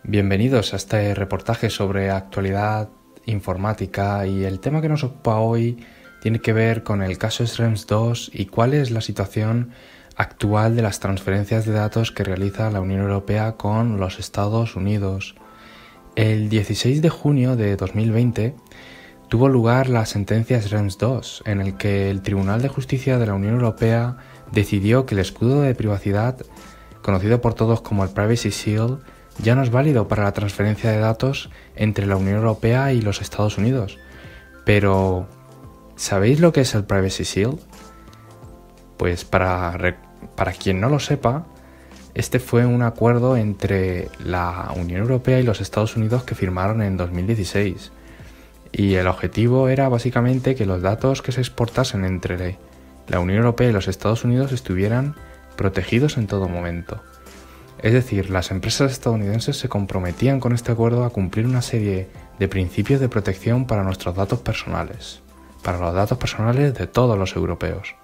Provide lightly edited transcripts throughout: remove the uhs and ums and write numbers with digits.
Bienvenidos a este reportaje sobre actualidad informática, y el tema que nos ocupa hoy tiene que ver con el caso Schrems II y cuál es la situación actual de las transferencias de datos que realiza la Unión Europea con los Estados Unidos. El 16 de junio de 2020 tuvo lugar la sentencia Schrems II, en el que el Tribunal de Justicia de la Unión Europea decidió que el escudo de privacidad, conocido por todos como el Privacy Shield, ya no es válido para la transferencia de datos entre la Unión Europea y los Estados Unidos. Pero, ¿sabéis lo que es el Privacy Shield? Pues para quien no lo sepa, este fue un acuerdo entre la Unión Europea y los Estados Unidos que firmaron en 2016. Y el objetivo era básicamente que los datos que se exportasen entre la Unión Europea y los Estados Unidos estuvieran protegidos en todo momento. Es decir, las empresas estadounidenses se comprometían con este acuerdo a cumplir una serie de principios de protección para nuestros datos personales, para los datos personales de todos los europeos.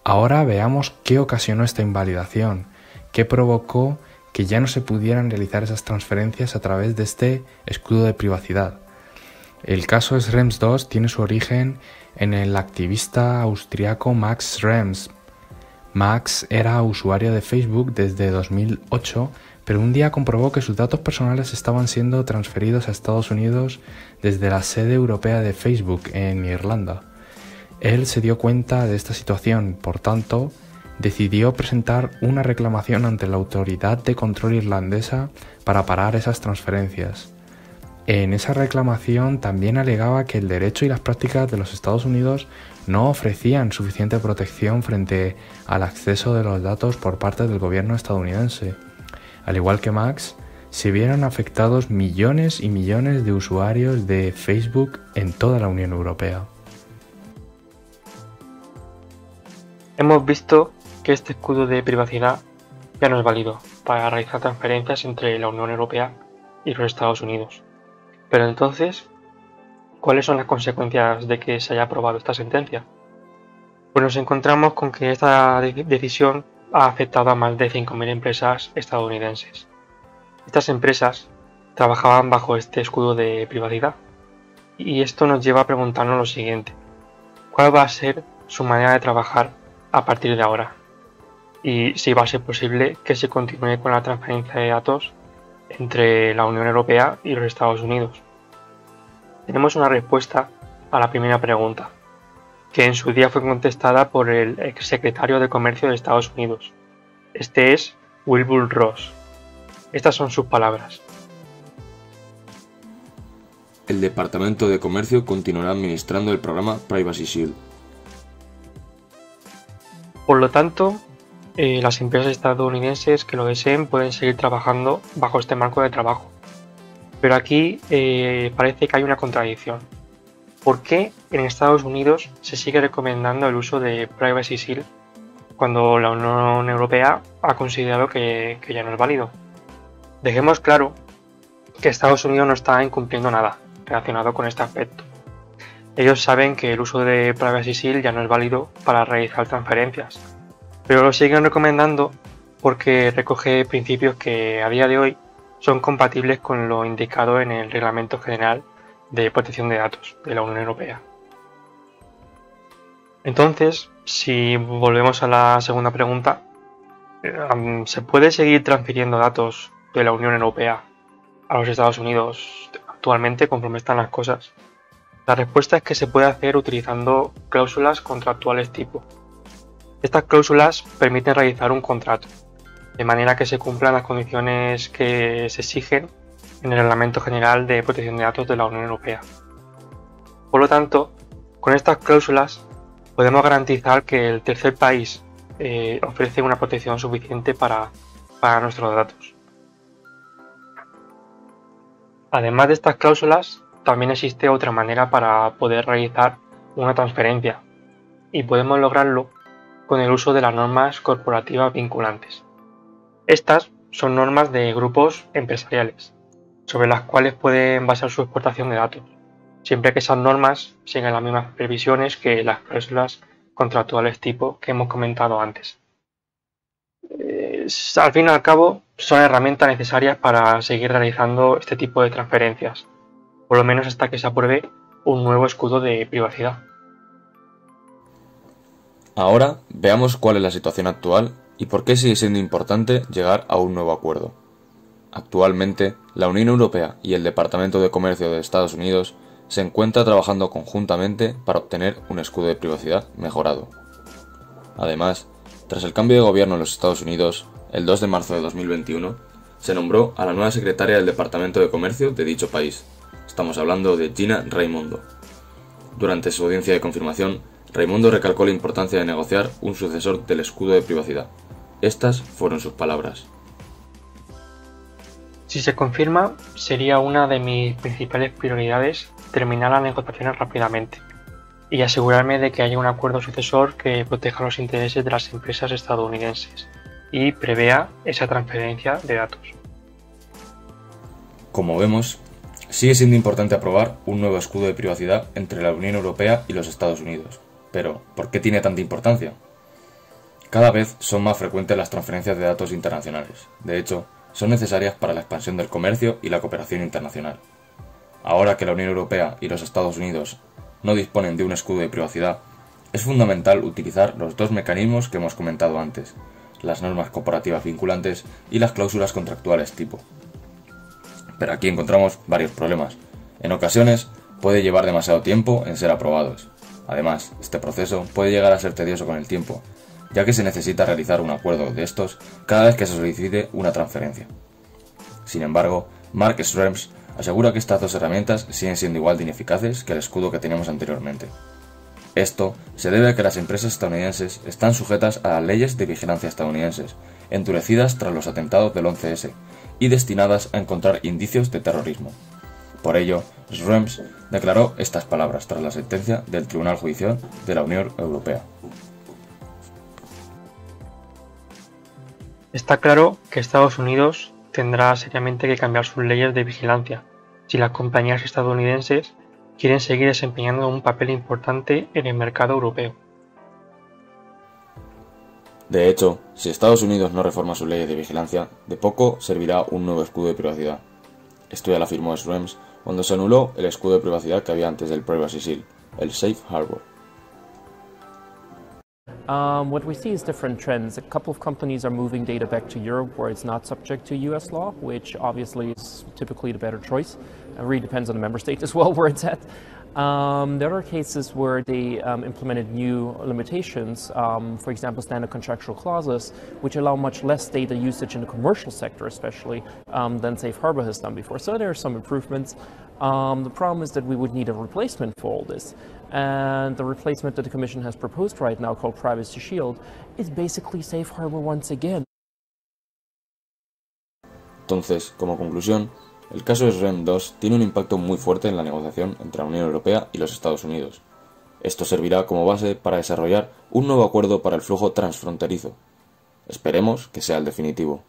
Ahora veamos qué ocasionó esta invalidación, qué provocó que ya no se pudieran realizar esas transferencias a través de este escudo de privacidad. El caso Schrems II tiene su origen en el activista austriaco Max Schrems. Max era usuario de Facebook desde 2008, pero un día comprobó que sus datos personales estaban siendo transferidos a Estados Unidos desde la sede europea de Facebook en Irlanda. Él se dio cuenta de esta situación, por tanto, decidió presentar una reclamación ante la Autoridad de Control irlandesa para parar esas transferencias. En esa reclamación también alegaba que el derecho y las prácticas de los Estados Unidos no ofrecían suficiente protección frente al acceso de los datos por parte del gobierno estadounidense. Al igual que Max, se vieron afectados millones y millones de usuarios de Facebook en toda la Unión Europea. Hemos visto que este escudo de privacidad ya no es válido para realizar transferencias entre la Unión Europea y los Estados Unidos. Pero entonces, ¿cuáles son las consecuencias de que se haya aprobado esta sentencia? Pues nos encontramos con que esta decisión ha afectado a más de 5.000 empresas estadounidenses. Estas empresas trabajaban bajo este escudo de privacidad, y esto nos lleva a preguntarnos lo siguiente: ¿cuál va a ser su manera de trabajar a partir de ahora? Y si va a ser posible que se continúe con la transferencia de datos entre la Unión Europea y los Estados Unidos. Tenemos una respuesta a la primera pregunta, que en su día fue contestada por el exsecretario de Comercio de Estados Unidos. Este es Wilbur Ross. Estas son sus palabras. El Departamento de Comercio continuará administrando el programa Privacy Shield. Por lo tanto, las empresas estadounidenses que lo deseen pueden seguir trabajando bajo este marco de trabajo. Pero aquí parece que hay una contradicción. ¿Por qué en Estados Unidos se sigue recomendando el uso de Privacy Shield cuando la Unión Europea ha considerado que ya no es válido? Dejemos claro que Estados Unidos no está incumpliendo nada relacionado con este aspecto. Ellos saben que el uso de Privacy Shield ya no es válido para realizar transferencias, pero lo siguen recomendando porque recoge principios que a día de hoy son compatibles con lo indicado en el Reglamento General de Protección de Datos de la Unión Europea. Entonces, si volvemos a la segunda pregunta, ¿se puede seguir transfiriendo datos de la Unión Europea a los Estados Unidos actualmente conforme están las cosas? La respuesta es que se puede hacer utilizando cláusulas contractuales tipo. Estas cláusulas permiten realizar un contrato, de manera que se cumplan las condiciones que se exigen en el Reglamento General de Protección de Datos de la Unión Europea. Por lo tanto, con estas cláusulas podemos garantizar que el tercer país ofrece una protección suficiente para nuestros datos. Además de estas cláusulas, también existe otra manera para poder realizar una transferencia, y podemos lograrlo con el uso de las normas corporativas vinculantes. Estas son normas de grupos empresariales, sobre las cuales pueden basar su exportación de datos, siempre que esas normas sigan las mismas previsiones que las cláusulas contractuales tipo que hemos comentado antes. Al fin y al cabo, son herramientas necesarias para seguir realizando este tipo de transferencias, por lo menos hasta que se apruebe un nuevo escudo de privacidad. Ahora veamos cuál es la situación actual y por qué sigue siendo importante llegar a un nuevo acuerdo. Actualmente, la Unión Europea y el Departamento de Comercio de Estados Unidos se encuentran trabajando conjuntamente para obtener un escudo de privacidad mejorado. Además, tras el cambio de gobierno en los Estados Unidos, el 2 de marzo de 2021, se nombró a la nueva secretaria del Departamento de Comercio de dicho país. Estamos hablando de Gina Raimondo. Durante su audiencia de confirmación, Raimondo recalcó la importancia de negociar un sucesor del escudo de privacidad. Estas fueron sus palabras. Si se confirma, sería una de mis principales prioridades terminar las negociaciones rápidamente y asegurarme de que haya un acuerdo sucesor que proteja los intereses de las empresas estadounidenses y prevea esa transferencia de datos. Como vemos, sigue siendo importante aprobar un nuevo escudo de privacidad entre la Unión Europea y los Estados Unidos. Pero, ¿por qué tiene tanta importancia? Cada vez son más frecuentes las transferencias de datos internacionales. De hecho, son necesarias para la expansión del comercio y la cooperación internacional. Ahora que la Unión Europea y los Estados Unidos no disponen de un escudo de privacidad, es fundamental utilizar los dos mecanismos que hemos comentado antes, las normas corporativas vinculantes y las cláusulas contractuales tipo. Pero aquí encontramos varios problemas. En ocasiones, puede llevar demasiado tiempo en ser aprobados. Además, este proceso puede llegar a ser tedioso con el tiempo, ya que se necesita realizar un acuerdo de estos cada vez que se solicite una transferencia. Sin embargo, Mark Schrems asegura que estas dos herramientas siguen siendo igual de ineficaces que el escudo que teníamos anteriormente. Esto se debe a que las empresas estadounidenses están sujetas a las leyes de vigilancia estadounidenses, endurecidas tras los atentados del 11S y destinadas a encontrar indicios de terrorismo. Por ello, Schrems declaró estas palabras tras la sentencia del Tribunal Judicial de la Unión Europea. Está claro que Estados Unidos tendrá seriamente que cambiar sus leyes de vigilancia si las compañías estadounidenses quieren seguir desempeñando un papel importante en el mercado europeo. De hecho, si Estados Unidos no reforma sus leyes de vigilancia, de poco servirá un nuevo escudo de privacidad. Esto ya lo afirmó Schrems cuando se anuló el escudo de privacidad que había antes del Privacy Shield, el Safe Harbor. What we see is different trends. A couple of companies are moving data back to Europe where it's not subject to US law, which obviously is typically the better choice. It really depends on the member state as well where it's at. There are cases where they implemented new limitations, for example, standard contractual clauses, which allow much less data usage in the commercial sector especially than Safe Harbor has done before. So there are some improvements. The problem is that we would need a replacement for all this. And the replacement that the Commission has proposed right now, called Privacy Shield, is basically Safe Harbor once again. Entonces, como conclusión, el caso de Schrems II tiene un impacto muy fuerte en la negociación entre la Unión Europea y los Estados Unidos. Esto servirá como base para desarrollar un nuevo acuerdo para el flujo transfronterizo. Esperemos que sea el definitivo.